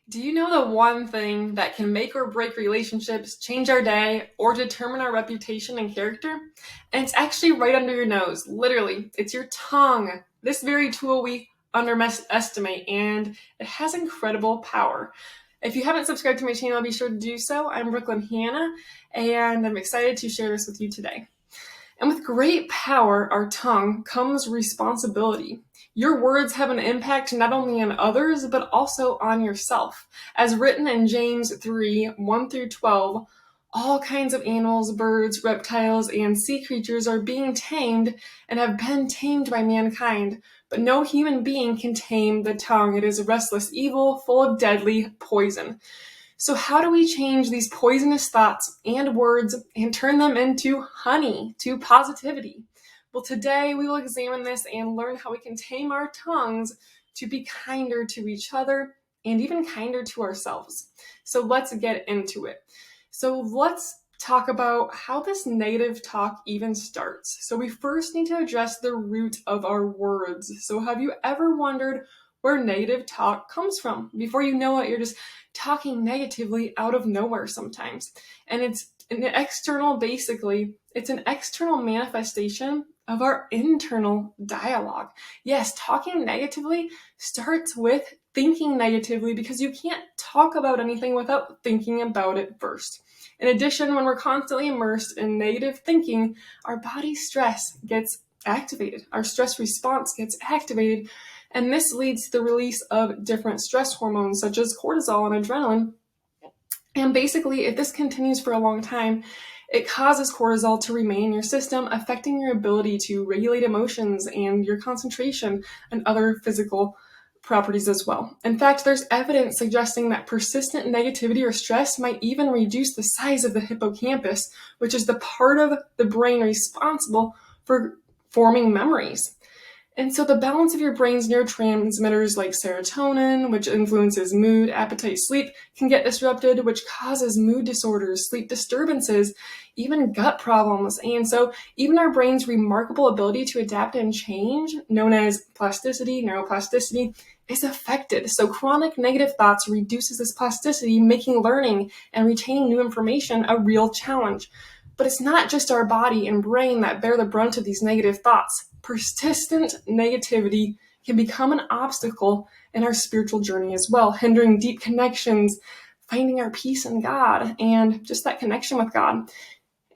Do you know the one thing that can make or break relationships, change our day, or determine our reputation and character? And it's actually right under your nose. Literally, it's your tongue. This very tool we underestimate, and it has incredible power. If you haven't subscribed to my channel, be sure to do so. I'm Brooklyn Hannah, and I'm excited to share this with you today. And with great power, our tongue, comes responsibility. Your words have an impact not only on others, but also on yourself. As written in James 3, 1 through 12, all kinds of animals, birds, reptiles, and sea creatures are being tamed and have been tamed by mankind. But no human being can tame the tongue. It is a restless evil, full of deadly poison. So how do we change these poisonous thoughts and words and turn them into honey, to positivity? Well, today we will examine this and learn how we can tame our tongues to be kinder to each other and even kinder to ourselves. So let's get into it. So let's talk about how this negative talk even starts. So we first need to address the root of our words. So have you ever wondered where negative talk comes from? Before you know it, you're just talking negatively out of nowhere sometimes. And it's an external manifestation of our internal dialogue. Yes, talking negatively starts with thinking negatively because you can't talk about anything without thinking about it first. In addition, when we're constantly immersed in negative thinking, our body's stress gets activated. Our stress response gets activated, and this leads to the release of different stress hormones such as cortisol and adrenaline. And basically, if this continues for a long time, it causes cortisol to remain in your system, affecting your ability to regulate emotions and your concentration and other physical properties as well. In fact, there's evidence suggesting that persistent negativity or stress might even reduce the size of the hippocampus, which is the part of the brain responsible for forming memories. And so the balance of your brain's neurotransmitters like serotonin, which influences mood, appetite, sleep, can get disrupted, which causes mood disorders, sleep disturbances, even gut problems. And so even our brain's remarkable ability to adapt and change, known as plasticity, neuroplasticity, is affected. So chronic negative thoughts reduces this plasticity, making learning and retaining new information a real challenge. But it's not just our body and brain that bear the brunt of these negative thoughts. Persistent negativity can become an obstacle in our spiritual journey as well, hindering deep connections, finding our peace in God, and just that connection with God.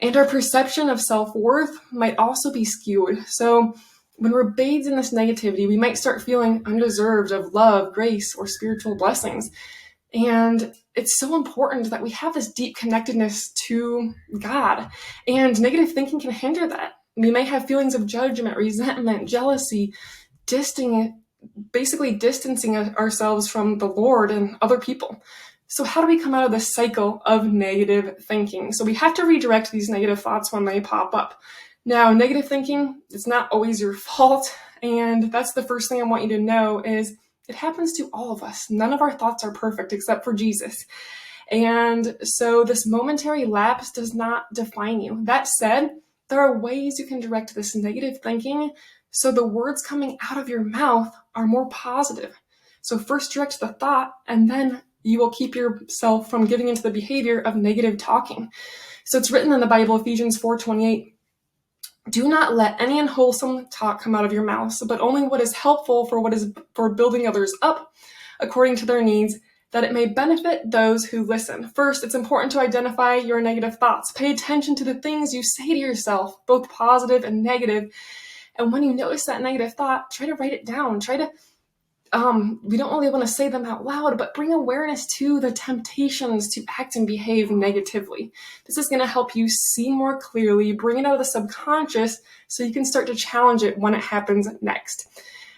And our perception of self-worth might also be skewed. So when we're bathed in this negativity, we might start feeling undeserved of love, grace, or spiritual blessings. And it's so important that we have this deep connectedness to God. And negative thinking can hinder that. We may have feelings of judgment, resentment, jealousy, basically distancing ourselves from the Lord and other people. So how do we come out of this cycle of negative thinking? So we have to redirect these negative thoughts when they pop up. Now, negative thinking, it's not always your fault. And that's the first thing I want you to know is it happens to all of us. None of our thoughts are perfect except for Jesus. And so this momentary lapse does not define you. That said, there are ways you can direct this negative thinking so the words coming out of your mouth are more positive. So first direct the thought, and then you will keep yourself from giving into the behavior of negative talking. So it's written in the Bible, Ephesians 4:28, do not let any unwholesome talk come out of your mouth, but only what is helpful for building others up according to their needs, that it may benefit those who listen. First, it's important to identify your negative thoughts. Pay attention to the things you say to yourself, both positive and negative. And when you notice that negative thought, try to write it down. We don't really want to say them out loud, but bring awareness to the temptations to act and behave negatively. This is going to help you see more clearly, bring it out of the subconscious so you can start to challenge it when it happens next.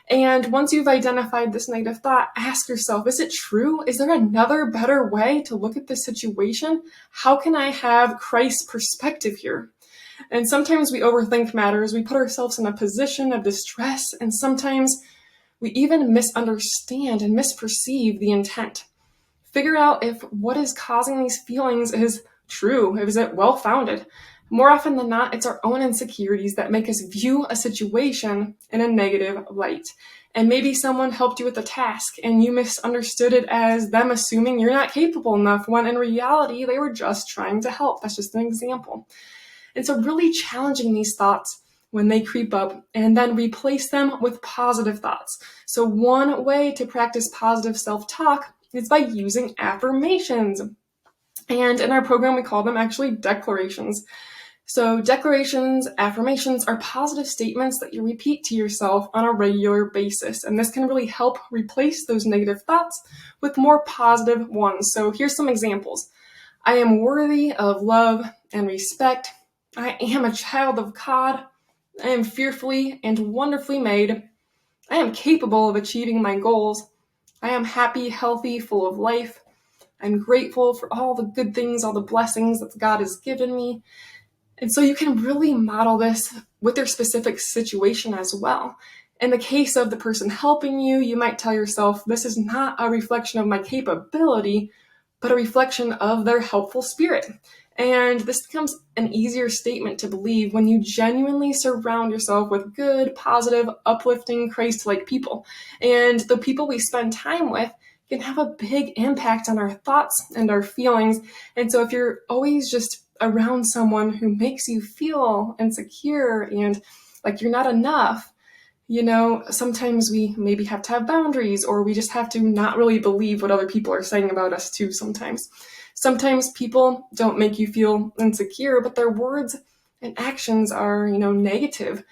And once you've identified this negative thought, ask yourself, is it true? Is there another better way to look at this situation? How can I have Christ's perspective here? And sometimes we overthink matters. We put ourselves in a position of distress, and sometimes we even misunderstand and misperceive the intent. Figure out if what is causing these feelings is true, is it well-founded. More often than not, it's our own insecurities that make us view a situation in a negative light. And maybe someone helped you with a task and you misunderstood it as them assuming you're not capable enough, when in reality, they were just trying to help. That's just an example. And so really challenging these thoughts when they creep up, and then replace them with positive thoughts. So one way to practice positive self-talk is by using affirmations. And in our program, we call them actually declarations. So declarations, affirmations are positive statements that you repeat to yourself on a regular basis. And this can really help replace those negative thoughts with more positive ones. So here's some examples. I am worthy of love and respect. I am a child of God. I am fearfully and wonderfully made. I am capable of achieving my goals. I am happy, healthy, full of life. I'm grateful for all the good things, all the blessings that God has given me. And so you can really model this with your specific situation as well. In the case of the person helping you, you might tell yourself, this is not a reflection of my capability, but a reflection of their helpful spirit. And this becomes an easier statement to believe when you genuinely surround yourself with good, positive, uplifting, Christ-like people. And the people we spend time with can have a big impact on our thoughts and our feelings. And so if you're always just around someone who makes you feel insecure and like you're not enough, sometimes we maybe have to have boundaries, or we just have to not really believe what other people are saying about us too sometimes. Sometimes people don't make you feel insecure, but their words and actions are, negative.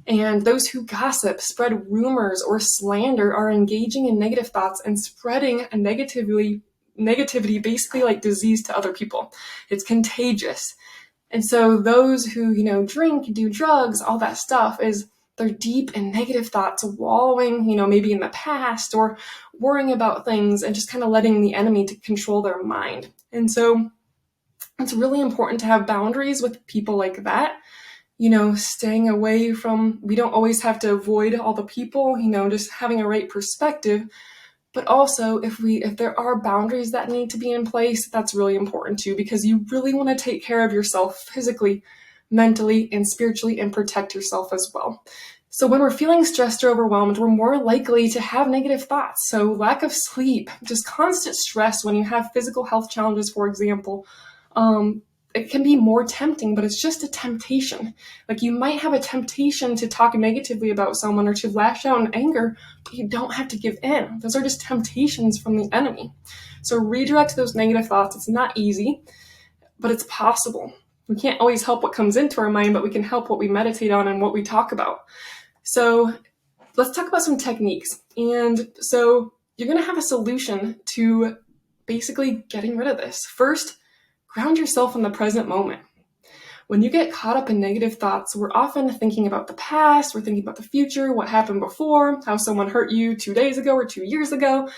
And those who gossip, spread rumors, or slander are engaging in negative thoughts and spreading negativity basically like disease to other people. It's contagious. And so those who, drink, do drugs, all that stuff they're deep in negative thoughts, wallowing, maybe in the past, or worrying about things and just kind of letting the enemy to control their mind. And so it's really important to have boundaries with people like that, staying away from, we don't always have to avoid all the people, just having a right perspective. But also if there are boundaries that need to be in place, that's really important too, because you really want to take care of yourself physically, mentally, and spiritually, and protect yourself as well. So when we're feeling stressed or overwhelmed, we're more likely to have negative thoughts. So lack of sleep, just constant stress when you have physical health challenges, for example, it can be more tempting, but it's just a temptation. Like you might have a temptation to talk negatively about someone or to lash out in anger, but you don't have to give in. Those are just temptations from the enemy. So redirect those negative thoughts. It's not easy, but it's possible. We can't always help what comes into our mind, but we can help what we meditate on and what we talk about. So let's talk about some techniques. And so you're going to have a solution to basically getting rid of this. First, ground yourself in the present moment. When you get caught up in negative thoughts, we're often thinking about the past, we're thinking about the future, what happened before, how someone hurt you 2 days ago or 2 years ago,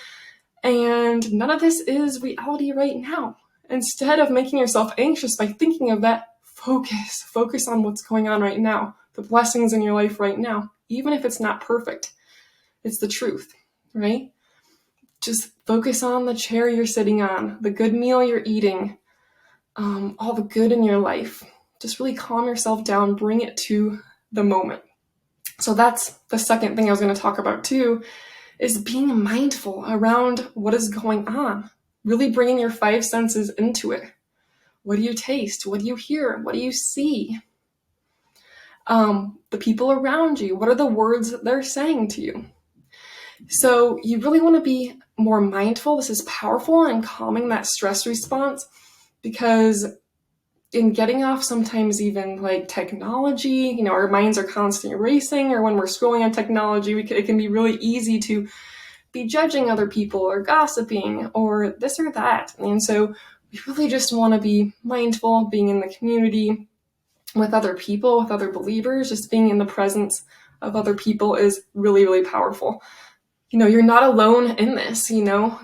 and none of this is reality right now. Instead of making yourself anxious by thinking of that, focus on what's going on right now, the blessings in your life right now, even if it's not perfect. It's the truth, right? Just focus on the chair you're sitting on, the good meal you're eating, all the good in your life. Just really calm yourself down, bring it to the moment. So that's the second thing I was going to talk about too, is being mindful around what is going on. Really bringing your 5 senses into it. What do you taste? What do you hear? What do you see? The people around you, what are the words that they're saying to you? So you really want to be more mindful. This is powerful in calming that stress response, because in getting off sometimes even like technology, our minds are constantly racing, or when we're scrolling on technology, it can be really easy to be judging other people or gossiping or this or that. And so we really just want to be mindful, being in the community with other people, with other believers. Just being in the presence of other people is really, really powerful. You're not alone in this,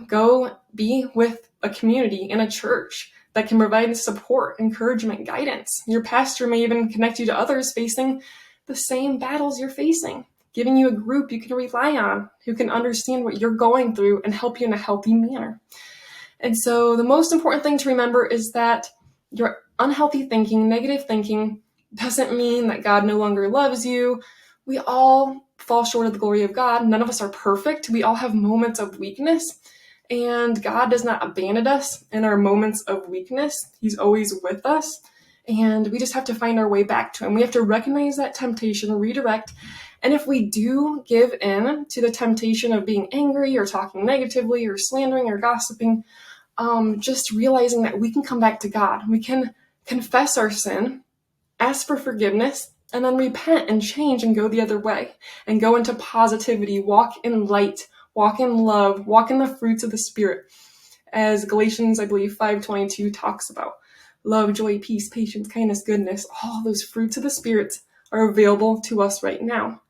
go be with a community in a church that can provide support, encouragement, guidance. Your pastor may even connect you to others facing the same battles you're facing, giving you a group you can rely on who can understand what you're going through and help you in a healthy manner. And so the most important thing to remember is that your unhealthy thinking, negative thinking, doesn't mean that God no longer loves you We all fall short of the glory of God. None of us are perfect. We all have moments of weakness, and God does not abandon us in our moments of weakness. He's always with us, and we just have to find our way back to Him. We have to recognize that temptation, redirect, and if we do give in to the temptation of being angry or talking negatively or slandering or gossiping, just realizing that we can come back to God. We can confess our sin, ask for forgiveness, and then repent and change and go the other way and go into positivity, walk in light, walk in love, walk in the fruits of the Spirit, as Galatians, I believe, 5:22 talks about. Love, joy, peace, patience, kindness, goodness, all those fruits of the Spirit are available to us right now.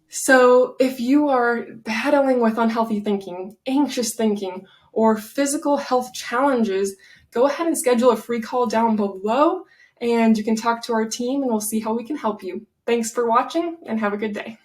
So if you are battling with unhealthy thinking, anxious thinking, or physical health challenges, go ahead and schedule a free call down below, and you can talk to our team and we'll see how we can help you. Thanks for watching and have a good day.